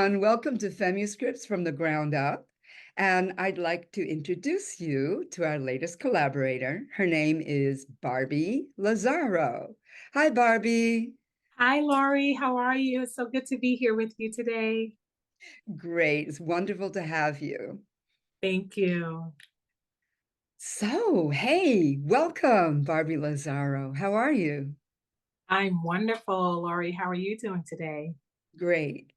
everyone. Welcome to Femuscripts from the Ground Up. And I'd like to introduce you to our latest collaborator. Her name is Barbie Lazaro. Hi, Barbie. Hi, Laurie. How are you? It's so good to be here with you today. Great. It's wonderful to have you. Thank you. So, hey, welcome, Barbie Lazaro. How are you? I'm wonderful, Laurie. How are you doing today? Great.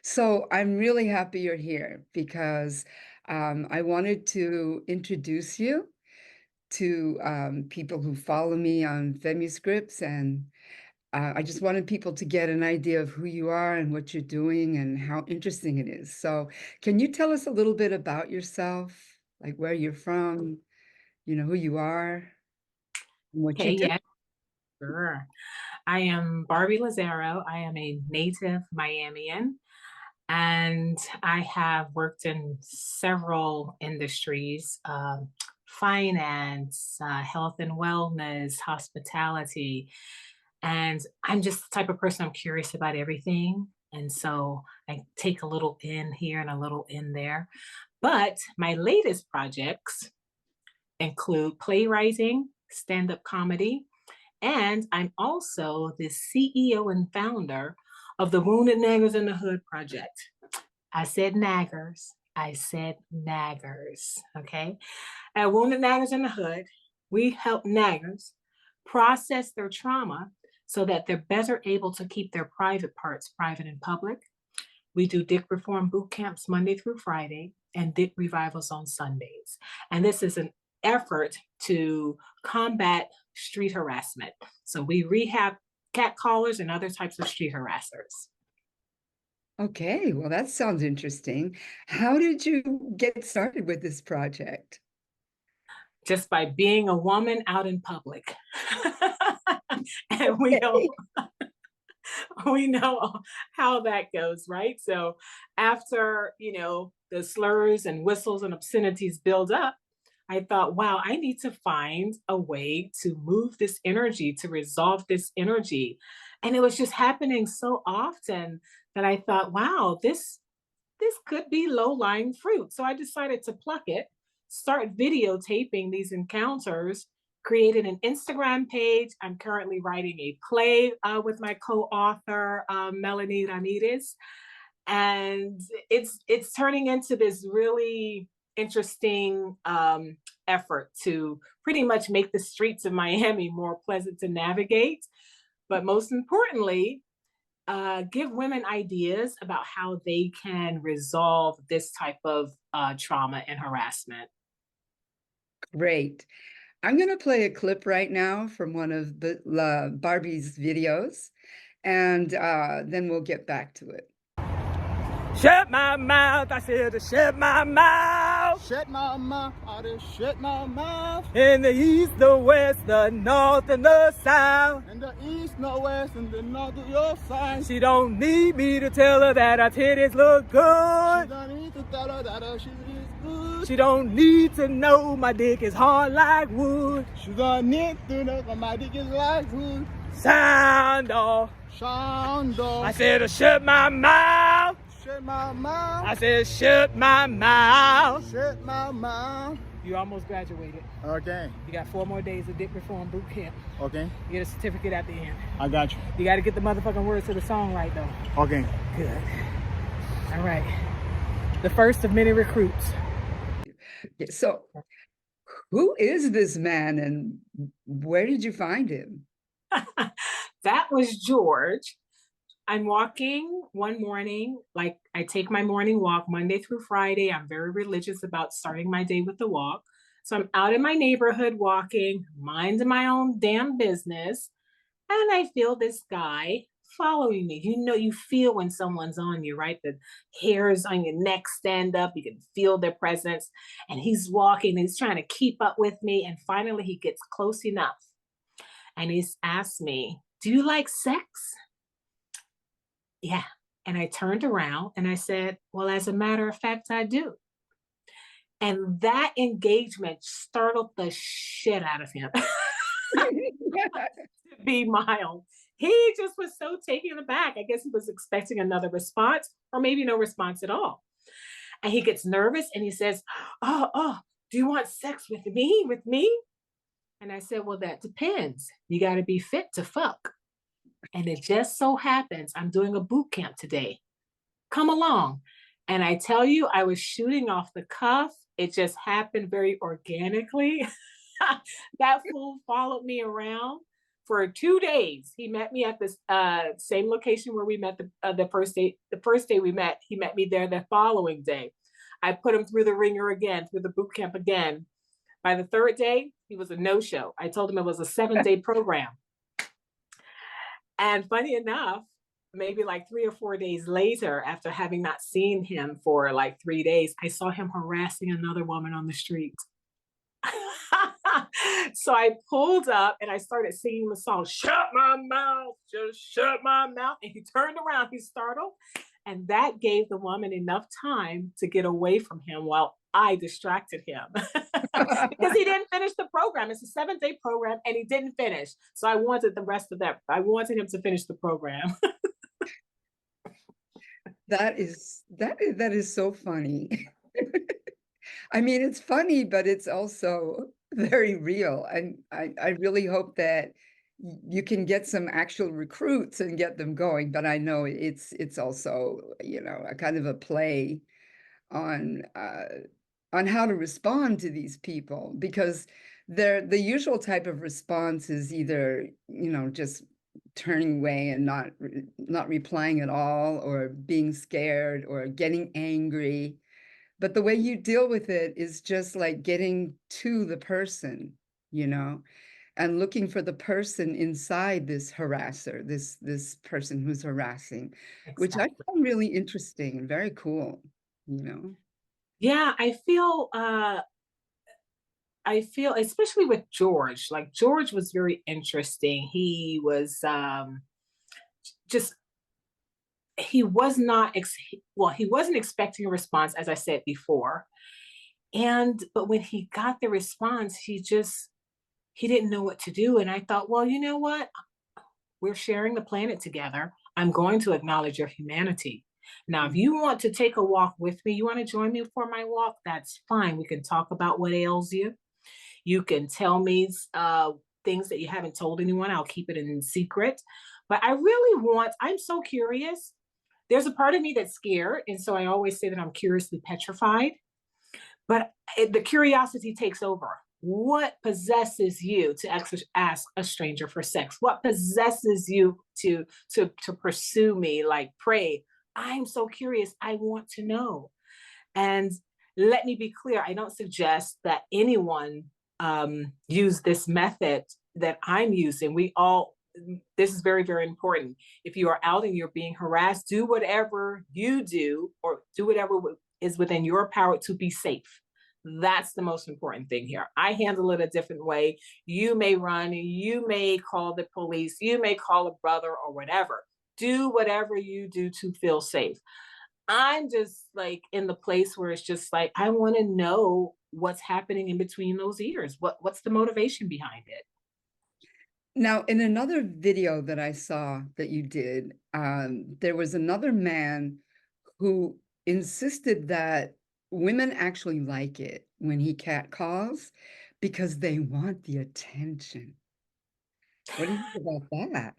So I'm really happy you're here because I wanted to introduce you to people who follow me on Femuscripts, and I just wanted people to get an idea of who you are and what you're doing and how interesting it is. So can you tell us a little bit about yourself, like where you're from, who you are and what you Okay, do? yeah, sure. I am Barbie Lazaro. I am a native Miamian, and I have worked in several industries, finance, health and wellness, hospitality. And I'm just the type of person, I'm curious about everything. And so I take a little in here and a little in there. But my latest projects include playwriting, stand up comedy, and I'm also the CEO and founder of the Wounded Naggers in the Hood project. I said naggers. I said naggers. Okay. At Wounded Naggers in the Hood, we help naggers process their trauma so that they're better able to keep their private parts private in public. We do Dick Reform boot camps Monday through Friday and Dick revivals on Sundays. And this is an effort to combat street harassment. So we rehab catcallers and other types of street harassers. Okay, well, that sounds interesting. How did you get started with this project? Just by being a woman out in public. And we know we know how that goes, right? So after, the slurs and whistles and obscenities build up, I thought, wow, I need to find a way to move this energy, to resolve this energy. And it was just happening so often that I thought, wow, this could be low-lying fruit. So I decided to pluck it, start videotaping these encounters, created an Instagram page. I'm currently writing a play with my co-author, Melanie Ramirez. And it's turning into this really interesting effort to pretty much make the streets of Miami more pleasant to navigate. But most importantly, give women ideas about how they can resolve this type of trauma and harassment. Great. I'm going to play a clip right now from one of Barbie's videos, and then we'll get back to it. Shut my mouth, I said to shut my mouth. Shut my mouth, I just shut my mouth. In the east, the west, the north, and the south. In the east, no west, and the north of your side. She don't need me to tell her that her titties look She good. don't need to tell her that her shit is good. She don't need to know my dick is hard like wood. She don't need to know that my dick is like wood. Sound off. Shondo. I said to shut my mouth. Shut my mouth. I said shut my mouth. Shut my mouth. You almost graduated. Okay. You got 4 more days of Dick Reform boot camp. Okay. You get a certificate at the end. I got you. You got to get the motherfucking words to the song right though. Okay. Good. All right. The first of many recruits. So, who is this man and where did you find him? That was George. I'm walking one morning, like I take my morning walk Monday through Friday. I'm very religious about starting my day with the walk. So I'm out in my neighborhood walking, minding my own damn business. And I feel this guy following me. You feel when someone's on you, right? The hairs on your neck stand up. You can feel their presence. And he's walking, he's trying to keep up with me. And finally, he gets close enough. And he's asked me, "Do you like sex?" Yeah. And I turned around and I said, "Well, as a matter of fact, I do." And that engagement startled the shit out of him, to be mild. He just was so taken aback. I guess he was expecting another response or maybe no response at all. And he gets nervous and he says, oh, do you want sex with me? With me? And I said, well, that depends. You got to be fit to fuck. And it just so happens I'm doing a boot camp today. Come along. And I tell you, I was shooting off the cuff. It just happened very organically. That fool followed me around for 2 days. He met me at this same location where we met the first day. The first day we met, he met me there the following day. I put him through the ringer again, through the boot camp again. By the third day, he was a no-show. I told him it was a 7-day program. And funny enough, maybe like 3 or 4 days later, after having not seen him for like 3 days, I saw him harassing another woman on the street. So I pulled up and I started singing the song, shut my mouth, just shut my mouth. And he turned around, he startled. And that gave the woman enough time to get away from him while I distracted him because he didn't finish the program. It's a 7-day program and he didn't finish. So I wanted the rest of that. I wanted him to finish the program. That is so funny. I mean, it's funny, but it's also very real. And I really hope that you can get some actual recruits and get them going. But I know it's also, a kind of a play on how to respond to these people, because the usual type of response is either, just turning away and not replying at all, or being scared or getting angry. But the way you deal with it is just like getting to the person, and looking for the person inside this harasser, this person who's harassing, which I Exactly. found really interesting and very cool. Yeah, I feel, especially with George, like George was very interesting. He was just he was not well, he wasn't expecting a response, as I said before. But when he got the response, he didn't know what to do. And I thought, well, you know what? We're sharing the planet together. I'm going to acknowledge your humanity. Now, if you want to take a walk with me, you want to join me for my walk, that's fine. We can talk about what ails you. You can tell me things that you haven't told anyone. I'll keep it in secret. But I'm so curious. There's a part of me that's scared. And so I always say that I'm curiously petrified. But the curiosity takes over. What possesses you to ask a stranger for sex? What possesses you to pursue me, like pray? I'm so curious. I want to know. And let me be clear, I don't suggest that anyone use this method that I'm using. This is very, very important. If you are out and you're being harassed, do whatever you do, or do whatever is within your power to be safe. That's the most important thing here. I handle it a different way. You may run, you may call the police, you may call a brother or whatever. Do whatever you do to feel safe. I'm just like in the place where it's just like, I want to know what's happening in between those ears. What's the motivation behind it? Now, in another video that I saw that you did, there was another man who insisted that women actually like it when he catcalls because they want the attention. What do you think about that?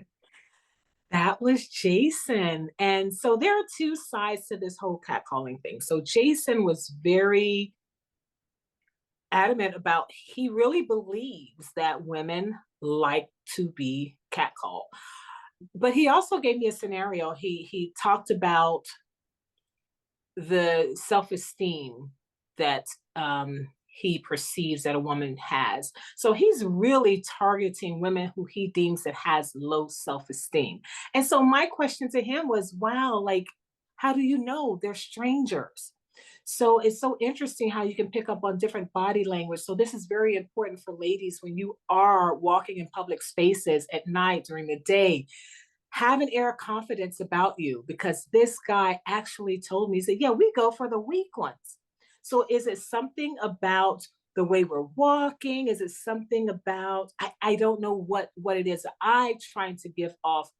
That was Jason. And so there are two sides to this whole catcalling thing. So Jason was very adamant about, he really believes that women like to be catcalled. But he also gave me a scenario. He talked about the self-esteem that he perceives that a woman has. So he's really targeting women who he deems that has low self-esteem. And so my question to him was, wow, like, how do you know they're strangers? So it's so interesting how you can pick up on different body language. So this is very important for ladies when you are walking in public spaces at night, during the day. Have an air of confidence about you, because this guy actually told me, he said, yeah, we go for the weak ones. So is it something about the way we're walking? Is it something about I don't know what it is. I trying to give off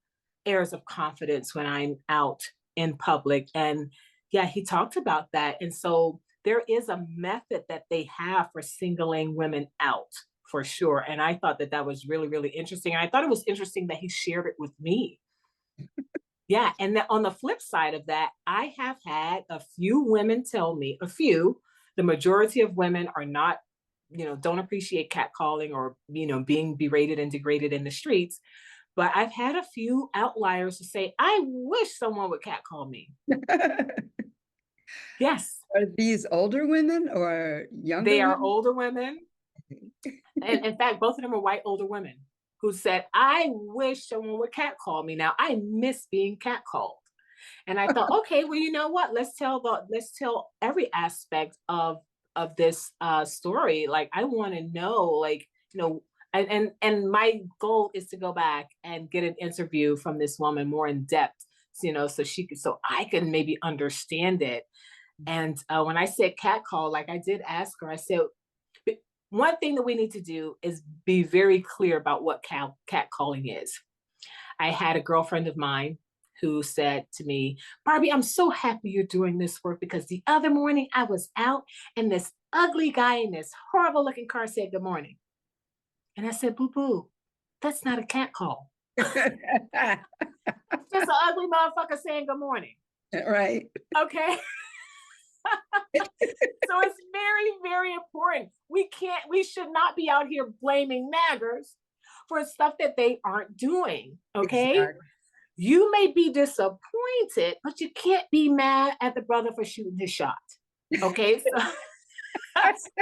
airs of confidence when I'm out in public. And yeah, he talked about that. And so there is a method that they have for singling women out for sure. And I thought that that was really, really interesting. And I thought it was interesting that he shared it with me. Yeah. And then on the flip side of that, I have had a few women tell me, a few, the majority of women are not, don't appreciate catcalling or, being berated and degraded in the streets. But I've had a few outliers to say, I wish someone would catcall me. Yes, Are these older women or younger they are women? older women. And in fact, both of them are white older women who said, I wish someone would catcall me. Now I miss being catcalled. And I thought, okay, well, you know what? Let's tell every aspect of this story. Like I want to know, like, and my goal is to go back and get an interview from this woman more in depth, so I can maybe understand it. And when I said catcall, like I did ask her, I said, one thing that we need to do is be very clear about what catcalling is. I had a girlfriend of mine who said to me, Barbie, I'm so happy you're doing this work because the other morning I was out and this ugly guy in this horrible looking car said good morning. And I said, boo boo, that's not a catcall. Just an ugly motherfucker saying good morning. Right. Okay. So it's very, very important. We should not be out here blaming naggers for stuff that they aren't doing. Okay. Exactly. You may be disappointed, but you can't be mad at the brother for shooting his shot. Okay. So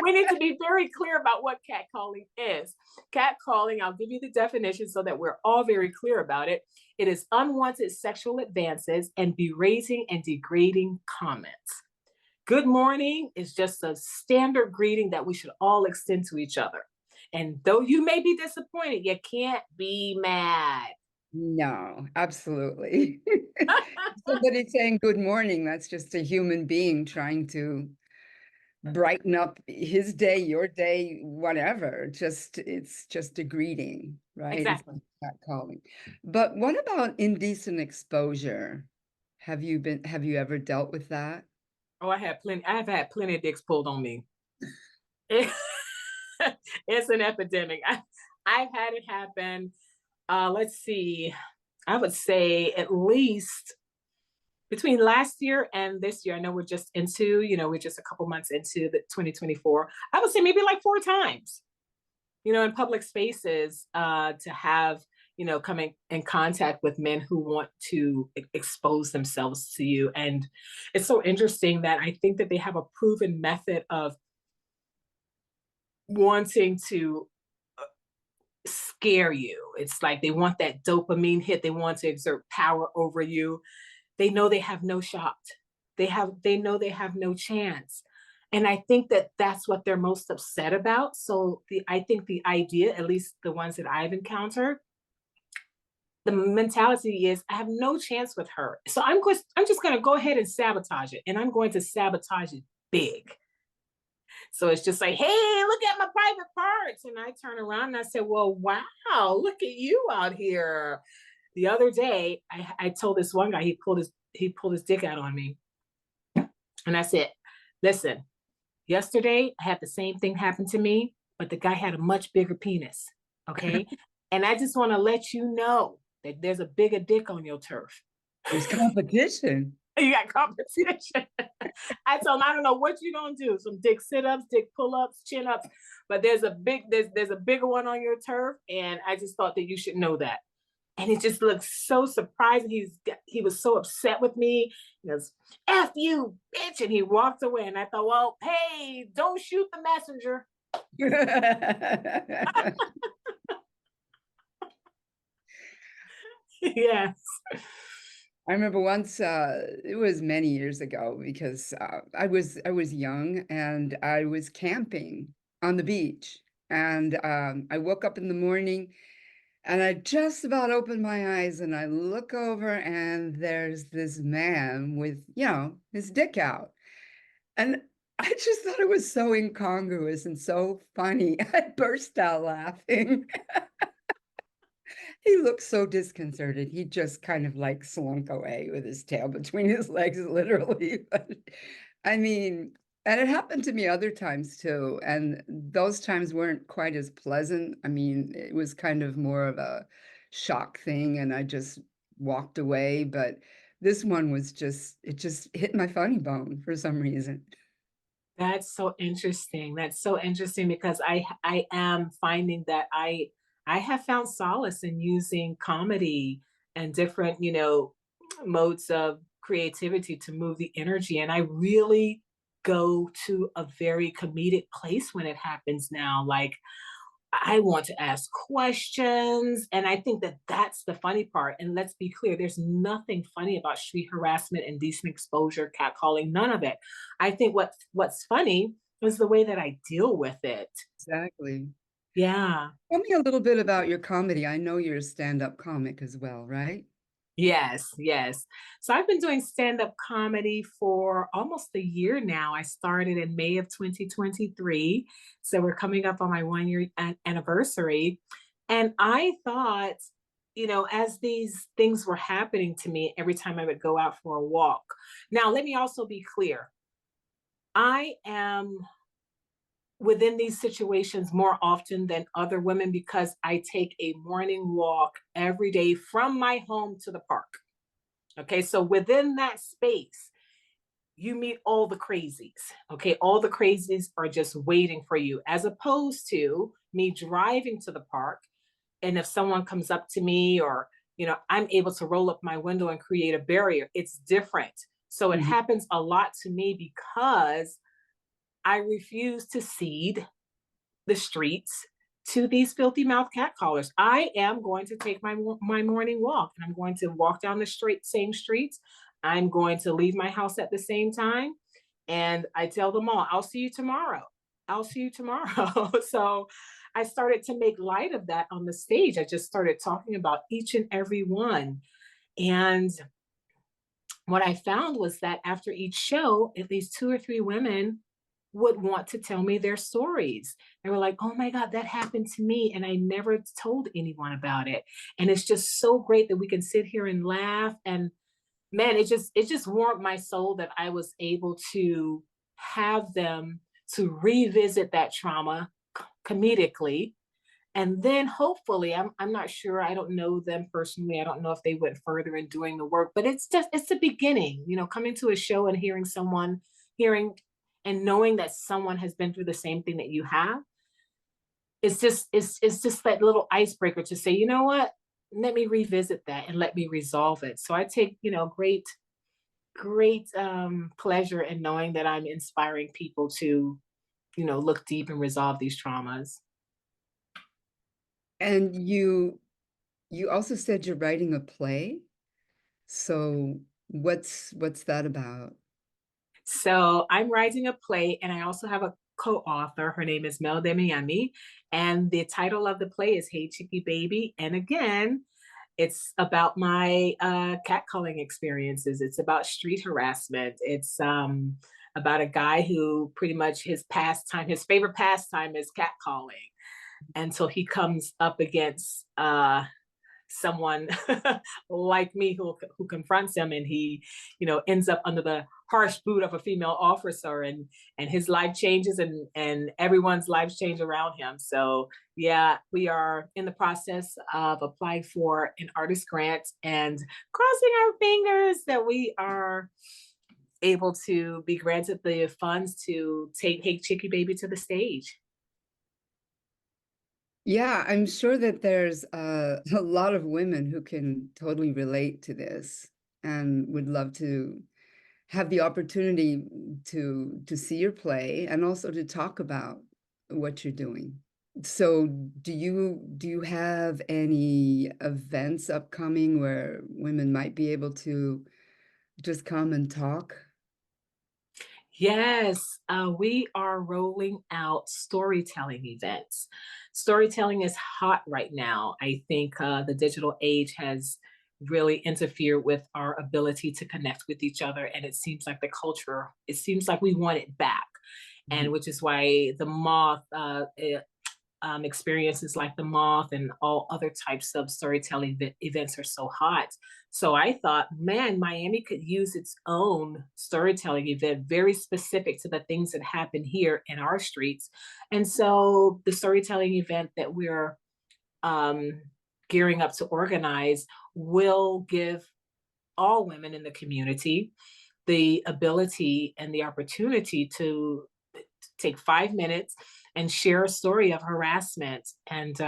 we need to be very clear about what catcalling is. Catcalling, I'll give you the definition so that we're all very clear about it. It is unwanted sexual advances and berating and degrading comments. Good morning is just a standard greeting that we should all extend to each other. And though you may be disappointed, you can't be mad. No, absolutely. Somebody saying good morning, that's just a human being trying to brighten up his day, your day, whatever. It's just a greeting, right? Exactly. It's not calling. But what about indecent exposure? Have you ever dealt with that? Oh, I've had plenty of dicks pulled on me. It- it's an epidemic. I've had it happen. Let's see. I would say at least between last year and this year. I know we're just a couple months into the 2024. I would say maybe like 4 times. In public spaces, to have coming in contact with men who want to expose themselves to you. And it's so interesting that I think that they have a proven method of wanting to scare you. It's like they want that dopamine hit. They want to exert power over you. They know they have no shot. They know they have no chance. And I think that that's what they're most upset about. So I think the idea, at least the ones that I've encountered, the mentality is I have no chance with her. So I'm just going to go ahead and sabotage it, and I'm going to sabotage it big. So it's just like, hey, look at my private parts. And I turn around and I said, well, wow, look at you out here. The other day, I told this one guy, he pulled his dick out on me. And I said, listen, yesterday I had the same thing happen to me, but the guy had a much bigger penis. Okay. And I just want to let you know that there's a bigger dick on your turf. There's competition. You got competition. I told him, I don't know what you're gonna do. Some dick sit-ups, dick pull-ups, chin-ups, but there's a bigger one on your turf, and I just thought that you should know that. And he just looked so surprised. He was so upset with me. He goes, F you, bitch. And he walked away. And I thought, well, hey, don't shoot the messenger. Yes. I remember once, it was many years ago because I was young and I was camping on the beach. And I woke up in the morning and I just about opened my eyes and I look over and there's this man with, his dick out. And I just thought it was so incongruous and so funny. I burst out laughing. He looked so disconcerted. He just kind of like slunk away with his tail between his legs, literally. But I mean, and it happened to me other times too. And those times weren't quite as pleasant. I mean, it was kind of more of a shock thing, and I just walked away. But this one was just, it just hit my funny bone for some reason. That's so interesting. That's so interesting because I am finding that I have found solace in using comedy and different, modes of creativity to move the energy. And I really go to a very comedic place when it happens now. Like I want to ask questions. And I think that that's the funny part. And let's be clear, there's nothing funny about street harassment, indecent exposure, catcalling, none of it. I think what's funny is the way that I deal with it. Exactly. Yeah. Tell me a little bit about your comedy. I know you're a stand-up comic as well, right? Yes, yes. So I've been doing stand-up comedy for almost a year now. I started in May of 2023. So we're coming up on my 1 year anniversary. And I thought, as these things were happening to me every time I would go out for a walk. Now, let me also be clear. I am within these situations more often than other women because I take a morning walk every day from my home to the park. Okay, so within that space, you meet all the crazies. Okay, all the crazies are just waiting for you, as opposed to me driving to the park. And if someone comes up to me or, I'm able to roll up my window and create a barrier, it's different. So it Mhm. happens a lot to me because I refuse to cede the streets to these filthy mouth catcallers. I am going to take my morning walk, and I'm going to walk down the same streets. I'm going to leave my house at the same time, and I tell them all, "I'll see you tomorrow. I'll see you tomorrow." So I started to make light of that on the stage. I just started talking about each and every one, and what I found was that after each show, at least two or three women would want to tell me their stories. They were like, "Oh my God, that happened to me. And I never told anyone about it." And it's just so great that we can sit here and laugh. And man, it just warmed my soul that I was able to have them to revisit that trauma comedically. And then hopefully, I'm not sure, I don't know them personally. I don't know if they went further in doing the work, but it's the beginning, coming to a show and hearing and knowing that someone has been through the same thing that you have. It's just that little icebreaker to say, you know what? Let me revisit that and let me resolve it. So I take, great pleasure in knowing that I'm inspiring people to, look deep and resolve these traumas. And you also said you're writing a play? So what's that about? So I'm writing a play, and I also have a co-author. Her name is Mel Demiami, and the title of the play is "Hey Chicky Baby." And again, it's about my catcalling experiences. It's about street harassment. It's about a guy who pretty much his favorite pastime is catcalling until he comes up against someone like me who confronts him, and he ends up under the harsh boot of a female officer, and his life changes, and everyone's lives change around him. So yeah, we are in the process of applying for an artist grant and crossing our fingers that we are able to be granted the funds to take Hey Chicky Baby to the stage. Yeah, I'm sure that there's a lot of women who can totally relate to this and would love to have the opportunity to see your play and also to talk about what you're doing. So do you have any events upcoming where women might be able to just come and talk? Yes, we are rolling out storytelling events. Storytelling is hot right now. I think the digital age has really interfered with our ability to connect with each other. And it seems like it seems like we want it back. and which is why the moth experiences like the moth and all other types of storytelling events are so hot. So I thought, man, Miami could use its own storytelling event very specific to the things that happen here in our streets. And so the storytelling event that we're um, gearing up to organize will give all women in the community the ability and the opportunity to take 5 minutes and share a story of harassment and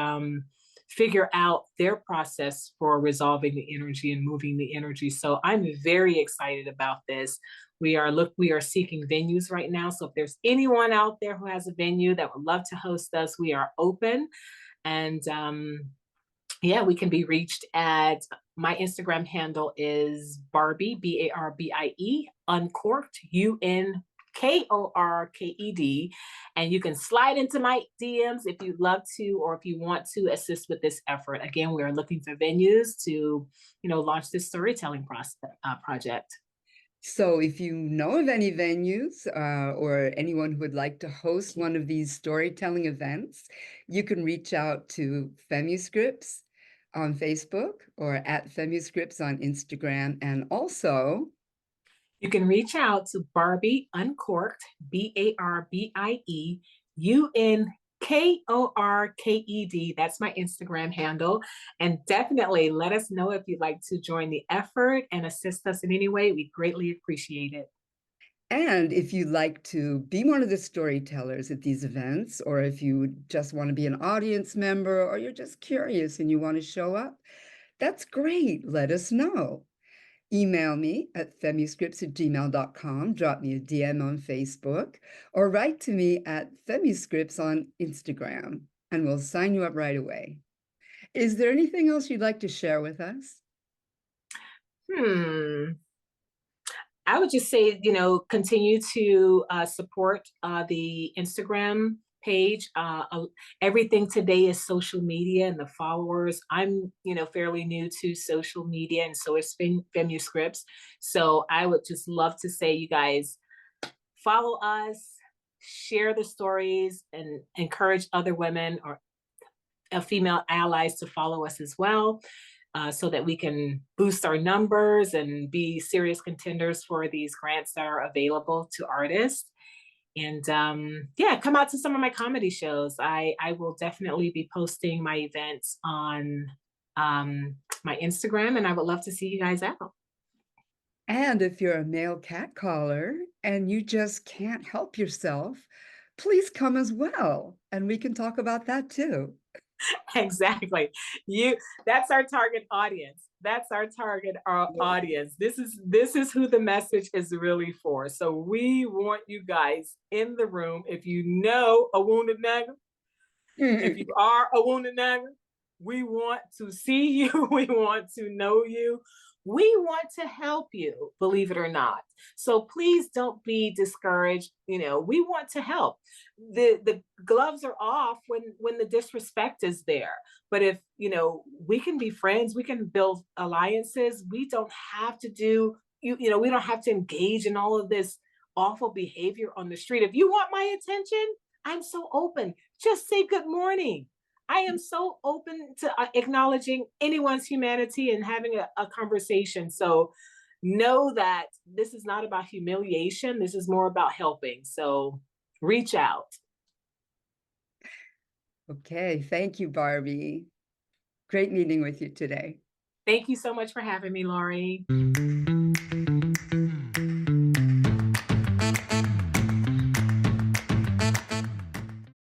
figure out their process for resolving the energy and moving the energy. So I'm very excited about this. We are seeking venues right now. So if there's anyone out there who has a venue that would love to host us, we are open. And yeah, we can be reached at my Instagram handle is Barbie, Barbie, Uncorked, Unkorked. And you can slide into my DMs if you'd love to, or if you want to assist with this effort. Again, we are looking for venues to, launch this storytelling project. So if you know of any venues or anyone who would like to host one of these storytelling events, you can reach out to Femuscripts on Facebook or at Femuscripts on Instagram. And also, you can reach out to Barbie Uncorked, Barbie, That's my Instagram handle. And definitely let us know if you'd like to join the effort and assist us in any way. We greatly appreciate it. and if you'd like to be one of the storytellers at these events, or if you just want to be an audience member, or you're just curious and you want to show up, that's great. Let us know. Email me at femuscripts@gmail.com, drop me a DM on Facebook, or write to me at Femuscripts on Instagram, and we'll sign you up right away. Is there anything else you'd like to share with us? I would just say, continue to support the Instagram page. Everything today is social media and the followers. I'm, fairly new to social media, and so is Femuscripts. So I would just love to say, you guys, follow us, share the stories, and encourage other women or female allies to follow us as well. So that we can boost our numbers and be serious contenders for these grants that are available to artists. And yeah, come out to some of my comedy shows. I will definitely be posting my events on my Instagram, and I would love to see you guys out. And if you're a male catcaller and you just can't help yourself, please come as well, and we can talk about that too. Exactly. That's our target audience. That's our target audience. This is who the message is really for. So we want you guys in the room. If you know a wounded nagger, if you are a wounded nagger, we want to see you. We want to know you. We want to help you, believe it or not. So please don't be discouraged. We want to help. The gloves are off when the disrespect is there. But if, we can be friends, we can build alliances. We don't have to we don't have to engage in all of this awful behavior on the street. If you want my attention, I'm so open. Just say good morning. I am so open to acknowledging anyone's humanity and having a conversation. So know that this is not about humiliation. This is more about helping. So reach out. Okay, thank you, Barbie. Great meeting with you today. Thank you so much for having me, Laurie.